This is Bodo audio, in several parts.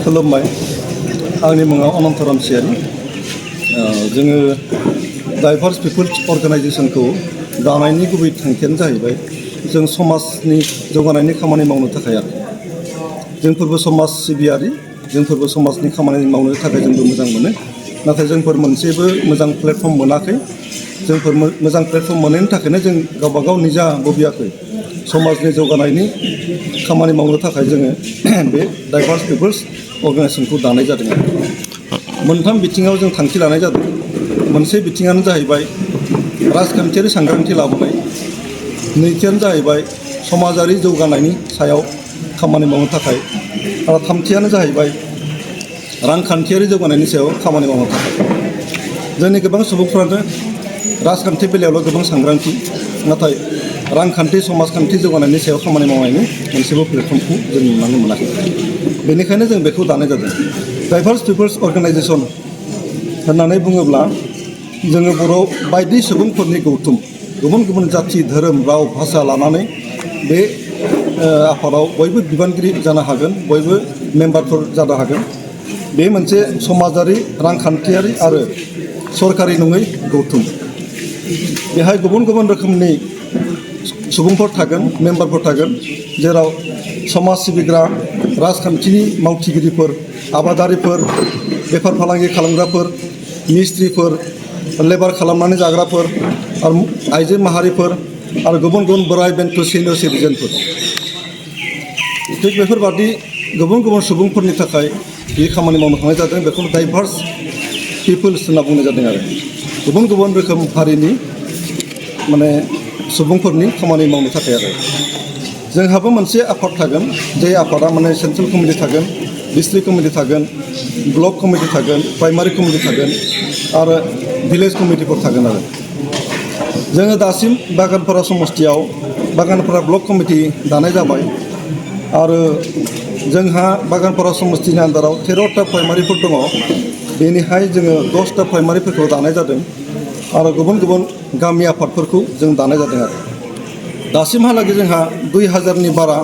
खुलुमबाय आंनि मुङा अनन्तराम सियारि जोङो डाइभार्स पिपल्स अर्गानाइजेशनखौ दानायनि गुबै थांखियानो जाहैबाय जों समाजनि जौगानायनि खामानि मावनो थाखाय आरो जोंफोरबो समाज सिबियारि जोंफोरबो समाजनि खामानि मावनो थाखाय जोंबो मोजां मोनो नाथाय जोंफोर मोनसेबो मोजां प्लेटफर्म मोनाखै जोंफोर मोजां प्लेटफर्म मोनैनि थाखायनो जों गावबा गाव निजा बबियाखै समाजनि जौगानायनि खामानि मावनो थाखाय जोङो बे डाइभार्स पिपल्स अर्गानाइजेशनखौ दानाय जादों मोनथाम बिथिङाव जों थांखि लानाय जादों मोनसे बिथिङानो जाहैबाय राजखान्थियारि सांग्रांथि लाबोनाय नैथियानो जाहैबाय समाजारि जौगानायनि सायाव खामानि मावनो थाखाय आरो थामथियानो जाहैबाय रांखान्थियारि जौगानायनि सायाव खामानि मावनो थाखाय जोंनि गोबां सुबुंफ्रानो राजखान्थि बेलायावल' गोबां सांग्रांथि नाथाय रांखान्थि समाजखान्थि जौगानायनि सायाव खामानि मावनायनि मोनसेबो प्लेटफर्मखौ जों नुनो मोनाखै बेनिखायनो जों बेखौ दानाय जादों डाइभार्स पिपल्स अर्गानाइजेशन होननानै बुङोब्ला जोङो बर' बायदि सुबुंफोरनि गौथुम गुबुन गुबुन जाथि धोरोम राव भाषा लानानै बे आफादाव बयबो बिबानगिरि जानो हागोन बयबो मेम्बारफोर जानो हागोन बे मोनसे समाजारि रांखान्थियारि आरो सरकारि नङै गौथुम बेहाय गुबुन गुबुन रोखोमनि सुबुंफोर थागोन मेम्बारफोर थागोन जेराव समाज सिबिग्रा राजखान्थिनि मावथिगिरिफोर आबादारिफोर बेफार फालांगि खालामग्राफोर मिस्ट्रिफोर लेबार खालामनानै जाग्राफोर आरो आइजो माहारिफोर आरो गुबुन गुबुन बोराइ बेन्थ' सिनियर सिटिजेनफोर थिग बेफोरबादि गुबुन गुबुन सुबुंफोरनि थाखाय बे खामानि मावनो थांनाय जादों बेखौनो डाइभार्स पिपल्स होनना बुंनाय जादों आरो गुबुन गुबुन रोखोम हारिनि माने सुबुंफोरनि खामानि मावनो थाखाय आरो जोंहाबो मोनसे आफाद थागोन जाय आफादा माने सेन्ट्रेल कमिटि थागोन डिस्ट्रिक्ट कमिटि थागोन ब्लक कमिटि थागोन प्राइमारि कमिटि थागोन आरो भिलेज कमिटिफोर थागोन आरो जोङो दासिम बागानपारा समस्थियाव बागानपारा ब्लक कमिटि दानाय जाबाय आरो जोंहा बागानपारा समस्थिनि आन्दाराव 13टा प्राइमारिफोर दङ बेनिहाय जोङो 10टा प्राइमारिफोरखौ दानाय जादों आरो गुबुन गुबुन गामि आफादफोरखौ जों दानाय जादों आरो दासिमहालागै जोंहा 2000नि बारा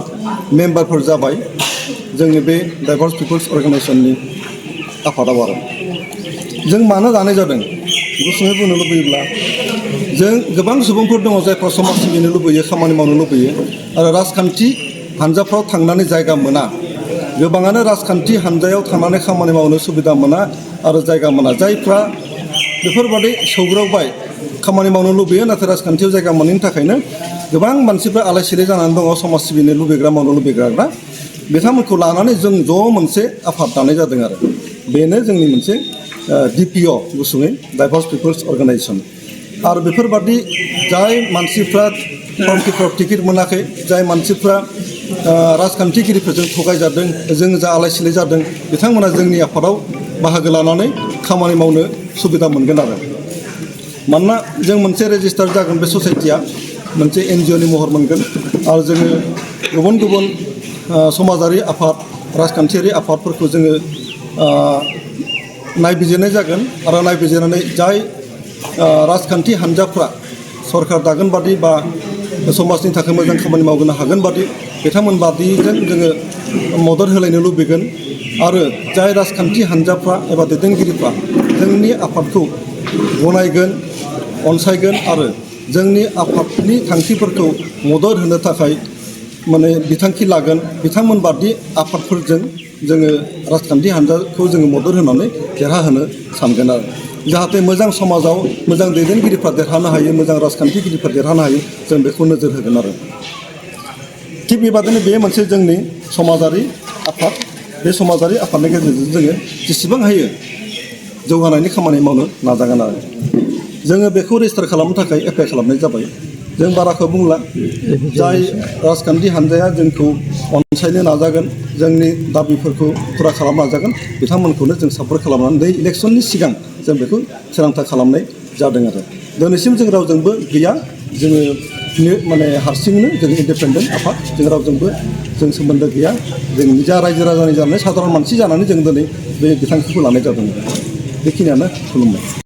मेम्बारफोर जाबाय जोंनि बे डाइभार्स पिपल्स अर्गानाइजेशननि आफादाव आरो जों मानो दानाय जादों गुसुङै बुंनो लुबैयोब्ला जों गोबां सुबुंफोर दङ जायफ्रा समाज सिबिनो लुबैयो खामानि मावनो लुबैयो आरो राजखान्थि हान्जाफ्राव थांनानै जायगा मोना गोबाङानो राजखान्थि हान्जायाव थांनानै खामानि मावनो सुबिदा मोना आरो जायगा मोना जायफ्रा बेफोरबादि सौग्रावबाय खामानि मावनो लुबैयो नाथाय राजखान्थियाव जायगा मोनैनि थाखायनो गोबां मानसिफ्रा आलाय सिलाय जानानै दङ समाज सिबिनो लुबैग्रा मावनो लुबैग्राफ्रा बिथांमोनखौ लानानै जों ज' मोनसे आफाद दानाय जादों आरो बेनो जोंनि मोनसे DPO गुसुङै डाइभार्स पिपल्स अर्गानाइजेशन आरो बेफोरबादि जाय मानसिफ्रा फर्मफोराव टिकेट मोनाखै जाय मानसिफ्रा राजखान्थिगिरिफोरजों थगायजादों जों जा आलाय सिलाय जादों बिथांमोना जोंनि आफादाव बाहागो लानानै खामानि मावनो सुबिदा मोनगोन आरो मानोना जों मोनसे रेजिस्टार जागोन बे ससाइटिया मोनसे NGOनि महर मोनगोन आरो जोङो गुबुन गुबुन समाजारि आफाद राजखान्थियारि आफादफोरखौ जोङो नायबिजिरनाय जागोन आरो नायबिजिरनानै जाय राजखान्थि हान्जाफ्रा सरकार दागोन बादि बा समाजनि थाखाय मोजां खामानि मावनो हागोन बादि बिथांमोन बादिजों जोङो मदद होलायनो लुबैगोन आरो जाय राजखान्थि हान्जाफ्रा एबा दैदेनगिरिफ्रा जोंनि आफादखौ गनायगोन अनसायगोन आरो जोंनि आफादनि थांखिफोरखौ मदद होनो थाखाय माने बिथांखि लागोन बिथांमोन बादि आफादफोरजों जोङो राजखान्थि हान्जाखौ जोङो मदद होनानै देरहाहोनो सानगोन आरो जाहाथे मोजां समाजाव मोजां दैदेनगिरिफ्रा देरहानो हायो मोजां राजखान्थिगिरिफ्रा देरहानो हायो जों बेखौ नोजोर होगोन आरो थिग बेबादिनो बे मोनसे जोंनि समाजारि आफाद बे समाजारि आफादनि गेजेरजों जोङो जेसेबां हायो जौगानायनि खामानि मावनो नाजागोन आरो जोङो बेखौ रेजिस्टार खालामनो थाखाय एप्लाइ खालामनाय जाबाय जों बाराखौ बुंला जाय राजखान्थि हान्जाया जोंखौ अनसायनो नाजागोन जोंनि दाबिफोरखौ फुरा खालामनो नाजागोन बिथांमोनखौनो जों सापर्ट खालामनानै इलेक्सननि सिगां जों बेखौ थिरांथा खालामनाय जादों आरो दिनैसिम जों रावजोंबो गैया जोङो माने हारसिंनो जों इन्डिपेन्डेन्ट आफाद जों रावजोंबो जों सोमोन्दो गैया जों निजा रायजो राजानि जानानै साधारन मानसि जानानै जों दिनै बे बिथांखिखौ लानाय जादों बेखिनियानो खुलुमबाय।